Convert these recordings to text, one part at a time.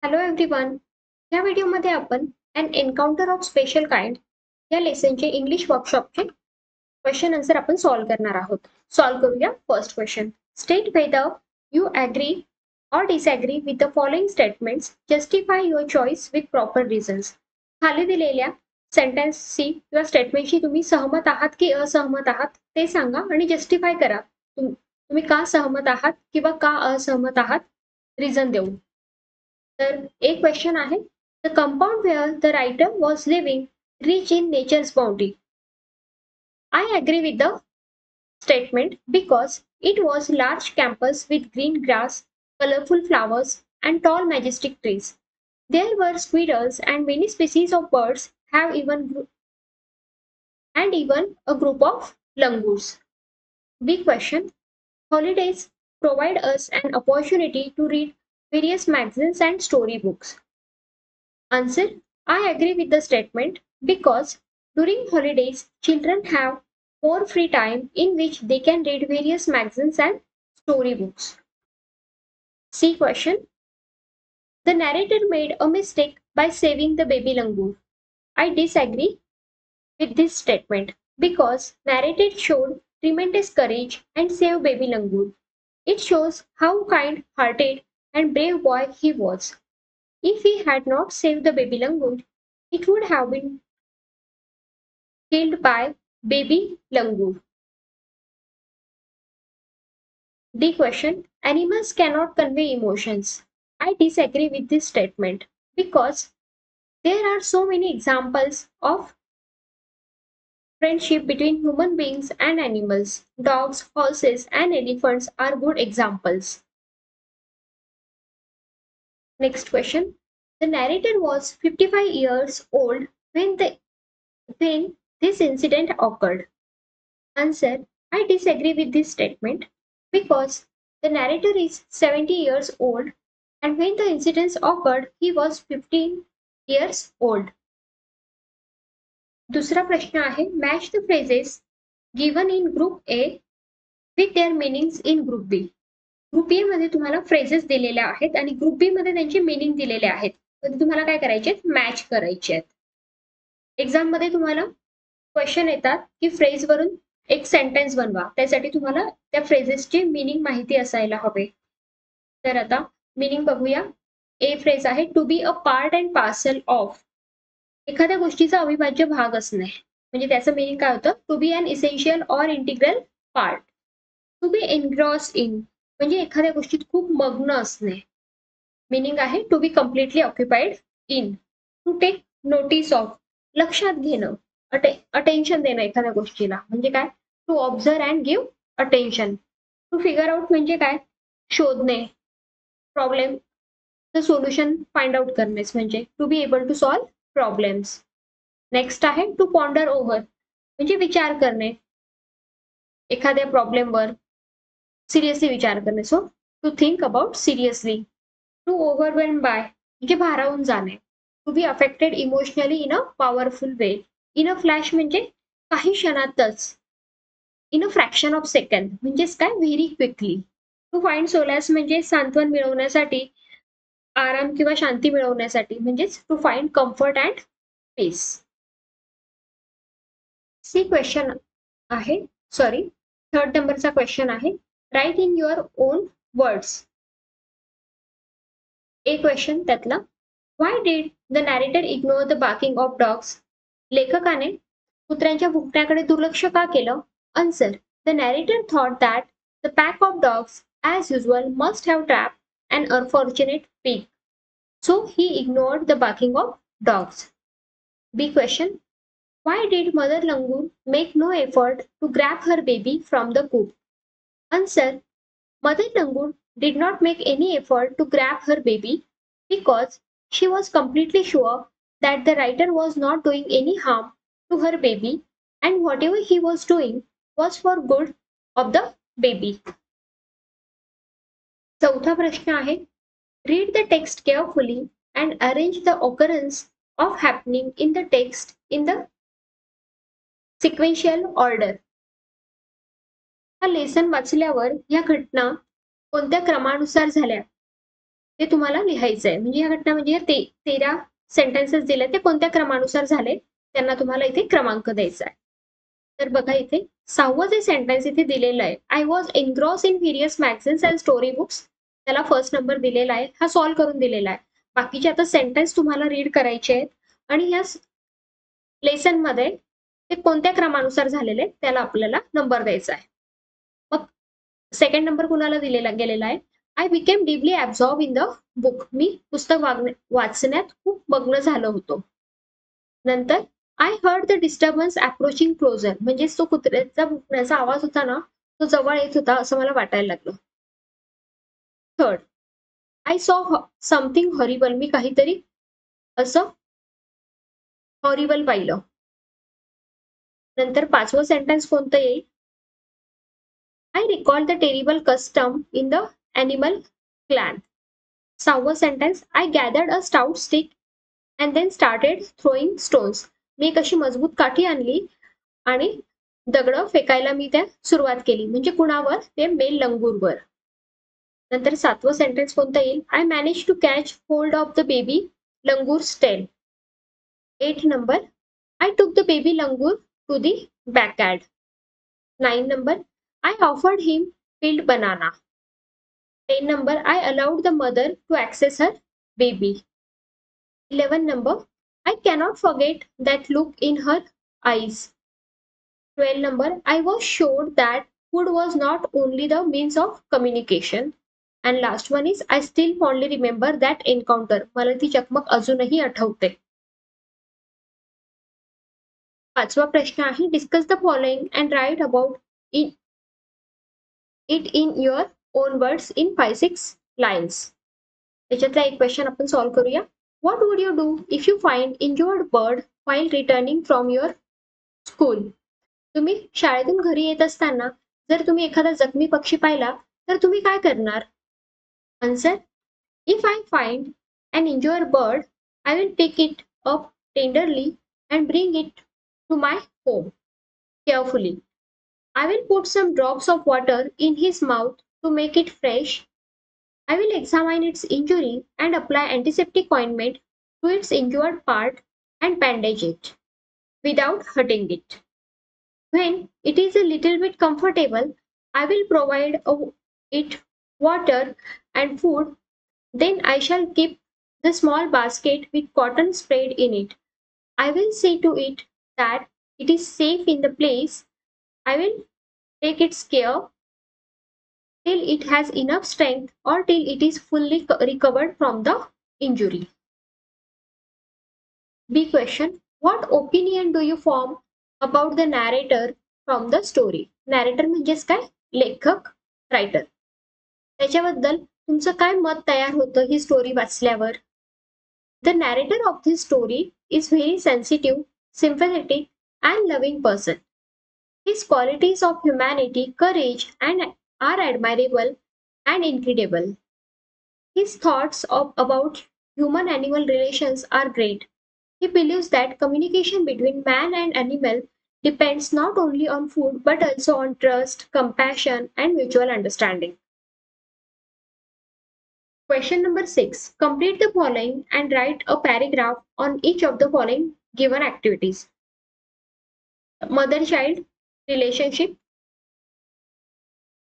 Hello everyone. या व्हिडिओमध्ये आपण an encounter of special kind या लेसनचे इंग्लिश वर्कशॉपचे क्वेश्चन आन्सर आपण सॉल्व्ह करणार आहोत. सॉल्व्ह करूया. First question. State whether you agree or disagree with the following statements. Justify your choice with proper reasons. खाली दिलेल्या सेंटेन्सशी किंवा स्टेटमेंटशी तुम्ही सहमत आहात की असहमत आहात ते सांगा आणि जस्टिफाय करा. तुम्ही का सहमत आहात किंवा का असहमत आहात रिझन देऊन. तर एक क्वेश्चन आहे. The compound where the writer was living rich in nature's boundary. I agree with the statement because it was large campus with green grass, colorful flowers, and tall majestic trees. There were squirrels and many species of birds, and even a group of langurs. Big question. Holidays provide us an opportunity to read various magazines and storybooks. Answer. I agree with the statement because during holidays, children have more free time in which they can read various magazines and storybooks. C question. The narrator made a mistake by saving the baby langur. I disagree with this statement because narrator showed tremendous courage and saved baby langur. It shows how kind-hearted and brave boy he was. If he had not saved the baby langur, it would have been killed by baby langur. D question. Animals cannot convey emotions. I disagree with this statement because there are so many examples of friendship between human beings and animals. Dogs, horses, and elephants are good examples. Next question. The narrator was 55 years old when this incident occurred. Answer. I disagree with this statement because the narrator is 70 years old and when the incident occurred he was 15 years old. दुसरा प्रश्न आहे. Match the phrases given in group A with their meanings in group B. Group A मध्ये तुम्हाला phrases दिलेल्या आहेत आणि group बी मध्ये त्यांचे मीनिंग दिलेले आहेत. तर तुम्हाला काय करायचे? मॅच करायचे आहेत. एक्झाम मध्ये तुम्हाला क्वेश्चन येतात की फ्रेज वरून एक सेंटेन्स बनवा. त्यासाठी तुम्हाला त्या फ्रेजेसचे मीनिंग माहिती असायला हवे. तर आता मीनिंग बघूया. ए फ्रेज आहे to be a part and parcel of. एखाद्या गोष्टीचा अविभाज्य भाग असणे. म्हणजे त्याचं मीनिंग काय होतं? To be an essential or integral part. To be engross in म्हणजे एखाद्या गोष्टीत खूप मग्न असणे. मीनिंग आहे to be completely occupied in. To take notice of लक्षात घेणं. अटेन्शन देणं एखाद्या गोष्टीला म्हणजे काय? To observe and give attention. To figure out म्हणजे काय? शोधणे. प्रॉब्लेम सोल्युशन फाइंड आउट करणे म्हणजे to be able to solve problems. Next आहे टू पॉन्डर ओव्हर म्हणजे विचार करणे एखाद्या प्रॉब्लेमवर सिरियसली विचार करणे. So to think about seriously. To overwhelm by म्हणजे भारावून जाणे. To be affected emotionally in a powerful way. In a flash म्हणजे काही क्षणातच. In a fraction of second म्हणजेच काय? Very quickly. To find solace म्हणजे सांत्वन मिळवण्यासाठी, आराम किंवा शांती मिळवण्यासाठी म्हणजेच to find comfort and peace. C question आहे. सॉरी, थर्ड नंबरचा क्वेश्चन आहे. Write in your own words. A question त्यातला. Why did the narrator ignore the barking of dogs. लेखकाने कुत्र्यांच्या भुंकण्याकडे दुर्लक्ष का केलं? Answer. The narrator thought that the pack of dogs as usual must have trap an unfortunate pig. So he ignored the barking of dogs. B question. Why did Mother Langur make no effort to grab her baby from the coop? Answer. Mother Langur did not make any effort to grab her baby because she was completely sure that the writer was not doing any harm to her baby and whatever he was doing was for good of the baby. चौथा प्रश्न आहे. Read the text carefully and arrange the occurrence of happening in the text in the sequential order. हा lesson वाचल्यावर या घटना कोणत्या क्रमानुसार झाल्या ते तुम्हाला लिहायचं आहे. म्हणजे या घटना म्हणजे 13 सेंटेन्सेस दिले ते कोणत्या क्रमानुसार झाले त्यांना तुम्हाला इथे क्रमांक द्यायचा आहे. तर बघा इथे 6वं जे सेंटेन्स इथे दिलेलं आहे, I was engross in various magazines and story books. त्याला फर्स्ट नंबर दिलेला आहे. हा सॉल्व्ह करून दिलेला आहे. बाकीचे आता सेंटेन्स तुम्हाला रीड करायचे आहेत आणि या लेसन मध्ये ते कोणत्या क्रमानुसार झालेले त्याला आपल्याला नंबर द्यायचा आहे. मग सेकंड नंबर कुणाला दिलेला गेलेला आहे, I became deeply absorb in the book. मी पुस्तक वाचण्यात खूप मग्न झालो होतो. नंतर I heard the disturbance approaching closer. म्हणजे तो कुत्र्याचा भुंकण्याचा आवाज होता ना, तो जवळ येत होता असं मला वाटायला लागलं. Third, I saw something horrible. मी काहीतरी असं हॉरिबल पाहिलं. नंतर 5वं सेंटेन्स कोणतं येईल, I recall the terrible custom in the animal clan. 6वं sentence, I gathered a stout stick and then started throwing stones. मी एक अशी मजबूत काठी आणली आणि दगड फेकायला मी त्या सुरुवात केली. म्हणजे कुणावर, ते मेल लंगूरवर. नंतर 7वं सेंटेन्स कोणतं येईल, I manage to catch hold of the baby langur tail. 8 number, I took the baby langur to the backyard. 9 number, I offered him peeled banana. 10 number, I allowed the mother to access her baby. 11 number, I cannot forget that look in her eyes. 12 number, I was sure that food was not only the means of communication. And last one is, I still fondly remember that encounter. मला ती चकमक अजूनही आठवते. 5वा प्रश्न आहे, discuss the following and write about it in your own words in 5-6 lines. त्याच्यातला एक क्वेश्चन आपण सॉल्व्ह करूया. What would you do if you find injured bird while returning from your school. तुम्ही शाळेतून घरी येत असताना जर तुम्ही एखादा जखमी पक्षी पाहिला तर तुम्ही काय करणार. Answer, if I find an injured bird I will pick it up tenderly and bring it to my home carefully. I will put some drops of water in his mouth to make it fresh. I will examine its injury and apply antiseptic ointment to its injured part and bandage it without hurting it. When it is a little bit comfortable, I will provide it water and food. Then I shall keep the small basket with cotton sprayed in it. I will see to it that it is safe in the place. I will take its care till it has enough strength or till it is fully recovered from the injury. B question, what opinion do you form about the narrator from the story. narrator म्हणजेच काय, लेखक, writer. त्याच्याबद्दल तुमचं काय मत तयार होतं ही story वाचल्यावर. The narrator of this story is very sensitive, sympathetic and loving person. His qualities of humanity, courage and are admirable and incredible. His thoughts about human-animal relations are great. He believes that communication between man and animal depends not only on food but also on trust, compassion, and mutual understanding. Question number 6. Complete the following and write a paragraph on each of the following given activities. Mother-child relationship.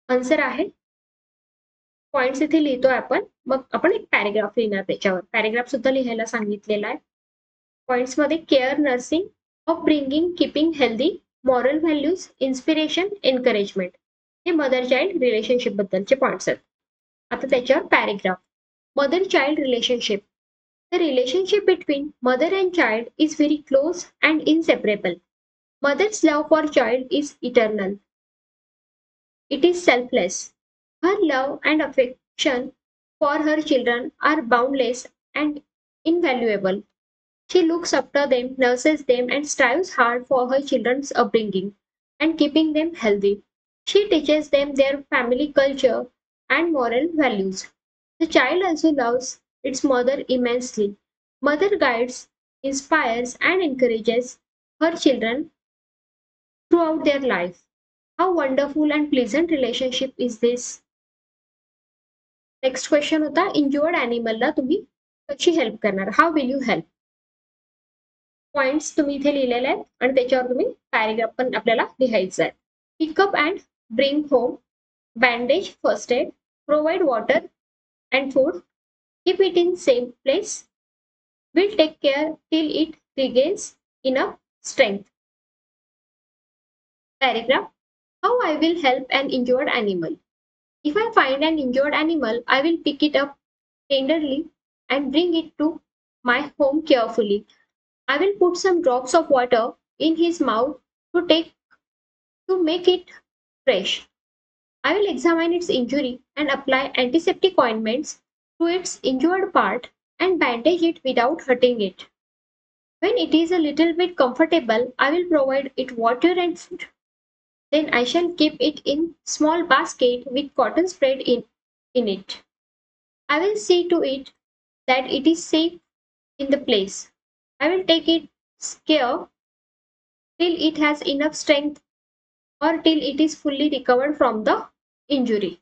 Answer आहे, points इथे लिहितोय आपण, मग आपण एक paragraph लिहिणार त्याच्यावर. Paragraph सुद्धा लिहायला सांगितलेला आहे. पॉइंट्स मध्ये care, nursing, of bringing, keeping healthy, moral values, inspiration, encouragement. हे मदर चाइल्ड रिलेशनशिप बद्दलचे पॉइंट्स आहेत. आता त्याच्यावर paragraph. Mother child relationship. The relationship between mother and child is very close and inseparable. Mother's love for child is eternal. It is selfless. Her love and affection for her children are boundless and invaluable. She looks after them, nurses them, and strives hard for her children's upbringing and keeping them healthy. She teaches them their family culture and moral values. The child also loves its mother immensely. Mother guides, inspires, and encourages her children throughout their life. How wonderful and pleasant relationship is this? Next question होता injured ॲनिमलला तुम्ही कशी help करणार, how will you help. Points तुम्ही इथे लिहिलेले आहेत आणि त्याच्यावर तुम्ही पॅरेग्राफ पण आपल्याला लिहायचा आहे. Pickup and bring home, bandage first aid, provide water and food, keep it in same place, will take care till it regains enough strength. Paragraph. How I will help an injured animal. If I find an injured animal, I will pick it up tenderly and bring it to my home carefully. I will put some drops of water in his mouth to make it fresh. I will examine its injury and apply antiseptic ointments to its injured part and bandage it without hurting it. When it is a little bit comfortable, I will provide it water and food. Then I shall keep it in small basket with cotton spread in it. I will see to it that it is safe in the place. I will take its care till it has enough strength or till it is fully recovered from the injury.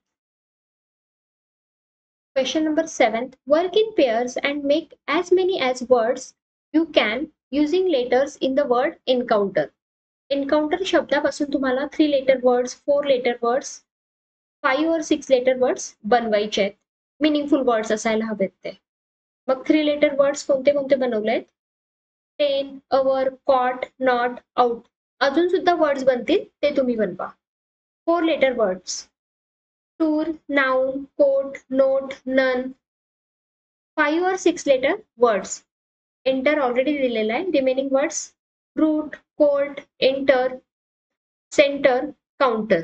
Question number 7. Work in pairs and make as many as words you can using letters in the word encounter. Encounter शब्दापासून तुम्हाला 3 letter words, 4 letter words, 5 और 6 letter words बनवायचे आहेत. Meaningful words असायला हवेत ते. मग 3 letter words कोणते कोणते बनवले आहेत? Ten, hour, cot, not, out. अजून सुद्धा वर्ड्स बनतील ते तुम्ही बनवा. 4 letter words tour, noun, coat, note, nun. 5 और 6 लेटर वर्ड्स एंटर ऑलरेडी दिलेला आहे. Remaining words root, court, enter, centre, counter.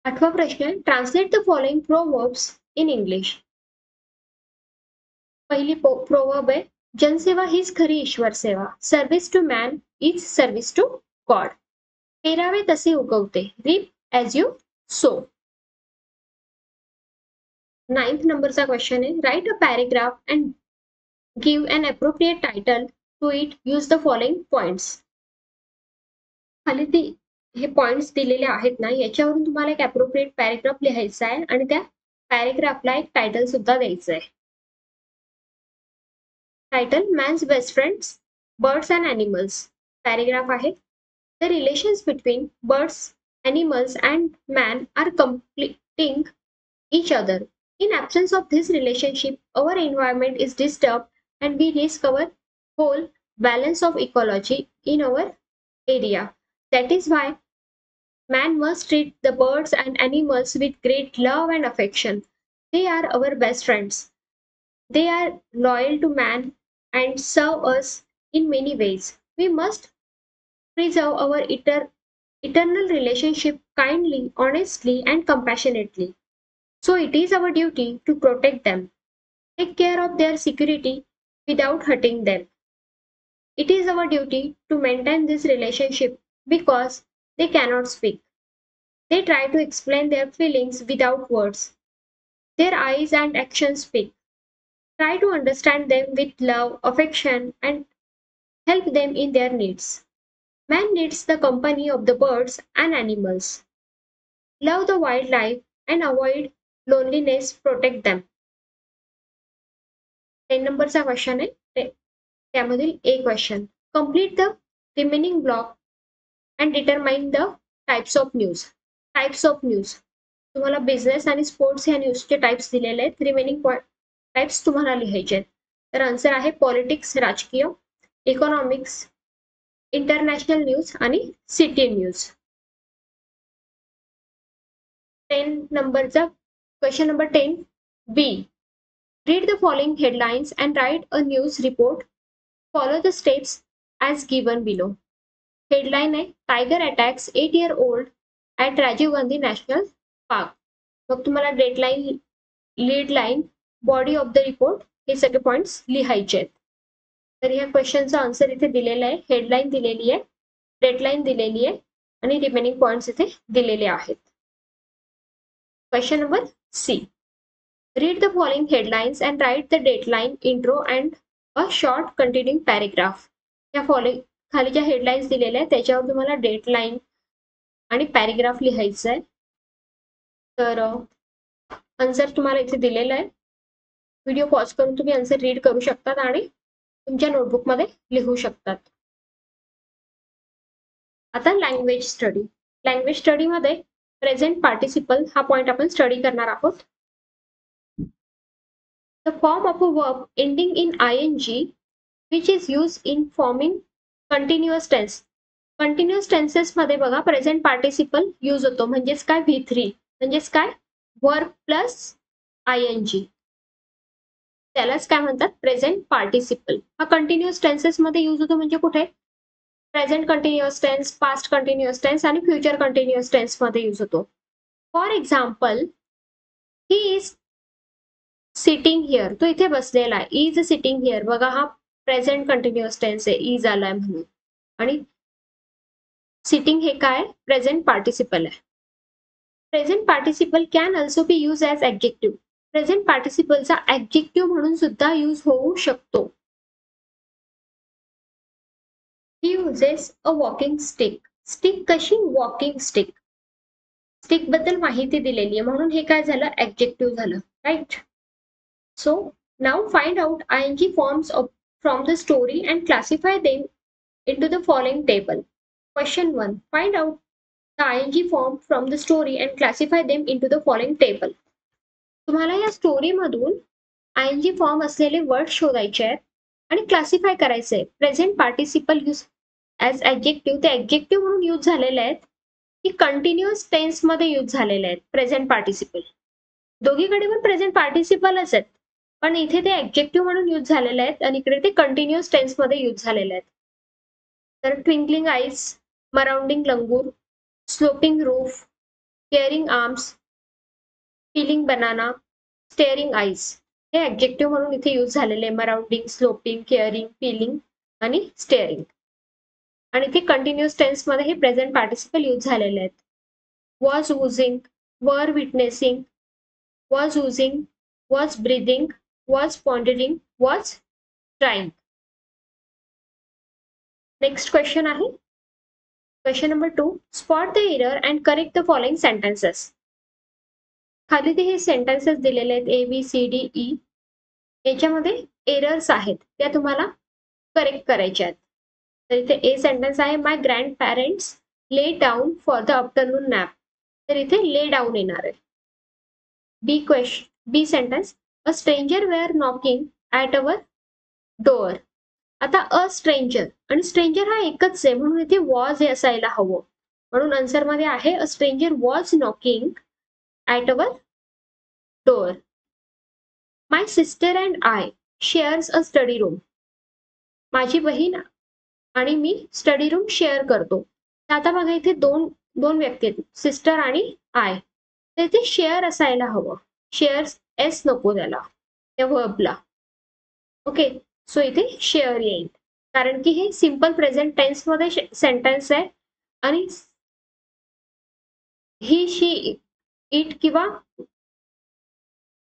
8वा प्रश्न, translate the following proverbs in English. पहिली प्रोवर्ब आहे, जनसेवा हीच खरी ईश्वर सेवा. Service to man is service to God. पेरावे तसे उगवते. Reap as you so. 9th नंबरचा क्वेश्चन आहे, write a paragraph and give an appropriate title to it. Use the following points. खाली हे पॉइंट्स दिलेले आहेत ना, याच्यावरून तुम्हाला एक अप्रोप्रिएट पॅरेग्राफ लिहायचा आहे आणि त्या पॅरेग्राफला एक टायटल सुद्धा द्यायचं आहे. Title, man's best friends, birds and animals. Paragraph आहे, the relations between birds, animals and man are completing each other. In absence of this relationship, our environment is disturbed and we risk our whole balance of ecology in our area. That is why man must treat the birds and animals with great love and affection. They are our best friends. They are loyal to man and serve us in many ways. We must preserve our eternal relationship kindly, honestly, and compassionately. So it is our duty to protect them, take care of their security without hurting them. It is our duty to maintain this relationship because they cannot speak. They try to explain their feelings without words. Their eyes and actions speak. Try to understand them with love, affection, and help them in their needs. Man needs the company of the birds and animals. Love the wildlife and avoid loneliness, protect them. 10 नंबरचा question आहे, त्यामधील A question. Complete the remaining block and determine the types of news. Types of news तुम्हाला business आणि sports ह्या न्यूजचे types दिलेले आहेत. Remaining types तुम्हाला लिहायचे आहेत. तर आन्सर आहे पॉलिटिक्स, राजकीय, इकॉनॉमिक्स, इंटरनॅशनल न्यूज आणि सिटी न्यूज. 10 नंबरचा Question number 10. B. Read the following headlines and write a news report. Follow the steps as given below. Headline आहे, Tiger attacks 8-year-old at Rajiv Gandhi National Park. मग तुम्हाला deadline, lead line, body of the report हे सगळे points लिहायचे आहेत. तर ह्या क्वेश्चनचा answer इथे दिलेला आहे. हेडलाईन दिलेली आहे, डेडलाईन दिलेली आहे आणि रिमेनिंग पॉइंट्स इथे दिलेले आहेत. Question number C. Read the following headlines and write the dateline, intro and a short continuing paragraph. या फॉलोइंग खाली ज्या हेडलाईन्स दिलेल्या आहेत त्याच्यावर तुम्हाला डेटलाईन आणि पॅरेग्राफ लिहायचं आहे. तर आन्सर तुम्हाला इथे दिलेला आहे. व्हिडिओ पॉज करून तुम्ही आन्सर रीड करू शकतात आणि तुमच्या नोटबुकमध्ये लिहू शकतात. आता लँग्वेज स्टडी. लँग्वेज स्टडीमध्ये प्रेझेंट पार्टिसिपल हा पॉइंट आपण स्टडी करणार आहोत. The form of a verb ending in ing which is used in forming continuous tense. Continuous tenses मध्ये बघा प्रेझेंट पार्टिसिपल यूज होतो. म्हणजेच काय V3 म्हणजेच काय वर्ब प्लस ing. त्यालाच काय म्हणतात प्रेझेंट पार्टिसिपल. हा कंटिन्युअस टेन्सेस मध्ये यूज होतो म्हणजे कुठे present continuous tense, past continuous tense आणि फ्युचर कंटिन्युअस टेन्स मध्ये यूज होतो. For example he is sitting here. तो इथे बसलेला आहे. Is sitting here. बघा हा प्रेझेंट कंटिन्युअस टेन्स आहे. इज आलाय म्हणून. आणि सिटिंग हे काय प्रेझेंट पार्टिसिपल आहे. Present participle can also be use as adjective. Present पार्टिसिपलचा ॲडजेक्टिव्ह म्हणून सुद्धा यूज होऊ शकतो. ही uses a walking stick. Stick कशी वॉकिंग स्टिक. स्टिक बद्दल माहिती दिलेली आहे म्हणून हे काय झालं ॲडजेक्टिव्ह झालं. Right. So now find out ing forms from the story and classify them into the following table. Question 1. Find out the ing form from the story and classify them into the following table. तुम्हाला या story मधून ing form असलेले word शोधायचे आहेत आणि classify करायचे. Present participle use as adjective ते adjective म्हणून यूज झालेले आहेत की कंटिन्युअस टेन्स मध्ये यूज झालेले आहेत. प्रेझेंट पार्टिसिपल दोघीकडे पण प्रेझेंट पार्टिसिपलच आहेत पण इथे ते ॲडजेक्टिव्ह म्हणून यूज झालेले आहेत आणि इकडे ते कंटिन्युअस टेन्स मध्ये यूज झालेले आहेत. तर twinkling eyes, marauding langur, sloping roof, caring arms, feeling banana, staring eyes हे ॲडजेक्टिव्ह म्हणून इथे यूज झालेले. मराउंडिंग, स्लोपिंग, केअरिंग, फीलिंग आणि स्टेअरिंग. आणि ते कंटिन्युअस टेन्स मध्ये हे प्रेझेंट पार्टिसिपल यूज झालेले आहेत. वॉज वुझिंग, वर witnessing, was using, was breathing, was pondering, was trying. Next question आहे. Question number 2. Spot the error and correct the following sentences. खाली ते हे सेंटेन्सेस दिलेले आहेत ABCDE. याच्यामध्ये एरर्स आहेत त्या तुम्हाला करेक्ट करायच्या आहेत. तर इथे ए सेंटेन्स आहे my grandparents lay down for the afternoon nap. तर इथे ले डाऊन येणार आहे. B sentence a stranger were knocking at our door. आता अ स्ट्रेंजर आणि स्ट्रेंजर हा एकच आहे म्हणून इथे वॉज हे असायला हवं. म्हणून आन्सर मध्ये आहे a stranger was knocking at our door. My sister and I shares a study room. माझी बहीण आणि मी स्टडी रूम शेअर करतो. आता बघा इथे दोन व्यक्ती आहेत सिस्टर आणि आय. तर इथे शेअर असायला हवं. शेअर्स एस नको त्याला त्या वर्बला. ओके सो इथे शेअर येईल कारण की हे सिंपल प्रेझेंट टेन्स मध्ये सेंटेन्स आहे आणि ही शी इट किंवा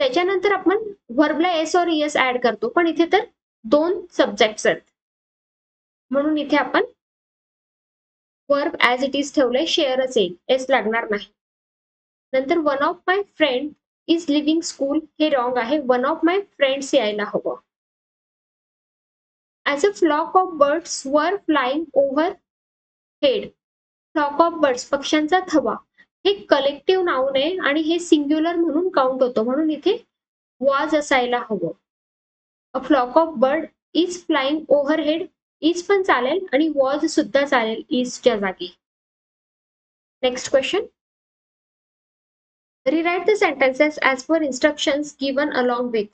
त्याच्यानंतर आपण वर्बला एस और एस ऍड करतो पण इथे तर दोन सब्जेक्ट्स आहेत म्हणून इथे आपण वर्ब ॲज इट इज ठेवलंय. शेअरच येईल एस लागणार नाही. नंतर one of my friend is living school हे रॉंग आहे. वन ऑफ माय फ्रेंड्स यायला हवं. As a flock of birds were flying overhead. Flock of birds पक्ष्यांचा थवा हे कलेक्टिव्ह नाउन आहे आणि हे सिंग्युलर म्हणून काउंट होतं म्हणून इथे वॉज असायला हवं. A flock of bird is flying overhead. Is पण चालेल आणि वॉज सुद्धा चालेल इजच्या जागी. Next question. Rewrite the sentences as per instructions given along with.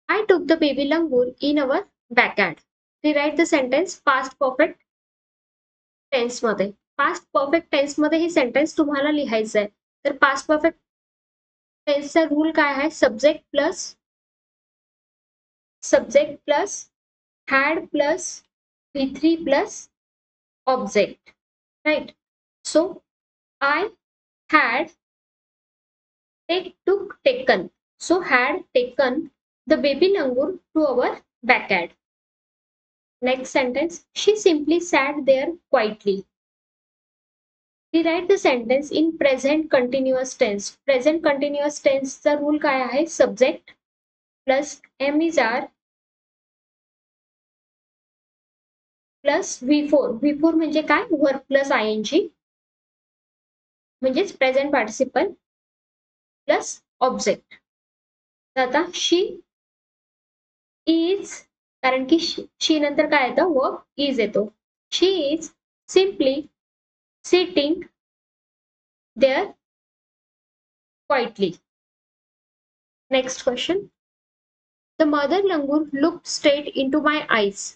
I took the baby langur in our backyard. Rewrite the sentence past perfect tense मध्ये. Past perfect tense मध्ये हे सेंटेन्स तुम्हाला लिहायचं आहे. तर past perfect टेन्सचा रूल काय आहे. Subject plus had plus V3 plus object. Right. So I had taken. So had taken the baby langur to our backyard. Next sentence. She simply sat there quietly. Rewrite the sentence in present continuous tense. Present continuous tense चा rule काय आहे? Subject plus am is are plus V4. V4 म्हणजे काय? Verb plus ing म्हणजेच present participle plus object. आता शी is, कारण की शी नंतर काय येतं? वर्ब इज येतो. She is simply sitting there quietly. Next question. The mother langur looked straight into my eyes.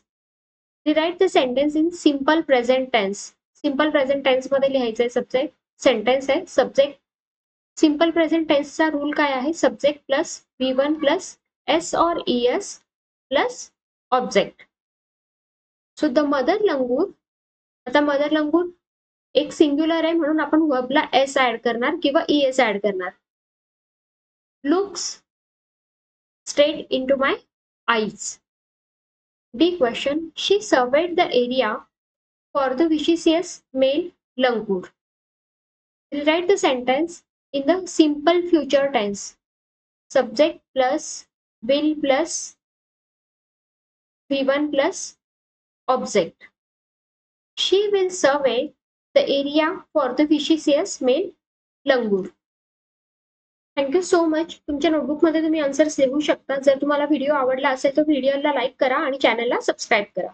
Rewrite the sentence in simple present tense. Simple present tense मध्ये लिहायचं आहे. सब्जेक्ट सेंटेन्स आहे. सब्जेक्ट सिंपल प्रेझेंट टेन्सचा rule काय आहे? Subject plus V1 plus S और ES plus object. So the mother langur, आता mother लंगूर एक सिंग्युलर आहे म्हणून आपण वर्बला S ऍड करणार किंवा ES ऍड करणार. Looks straight into my eyes. D question. She surveyed the area for the vicious male langur. Rewrite the sentence in the simple future tense. Subject plus will plus V1 plus object. She will survey the area for the vicious male langur. Thank you so much. तुमच्या नोटबुकमध्ये तुम्ही answers लिहू शकता. जर तुम्हाला video आवडला असेल तर व्हिडिओला लाईक करा आणि चॅनलला सबस्क्राईब करा.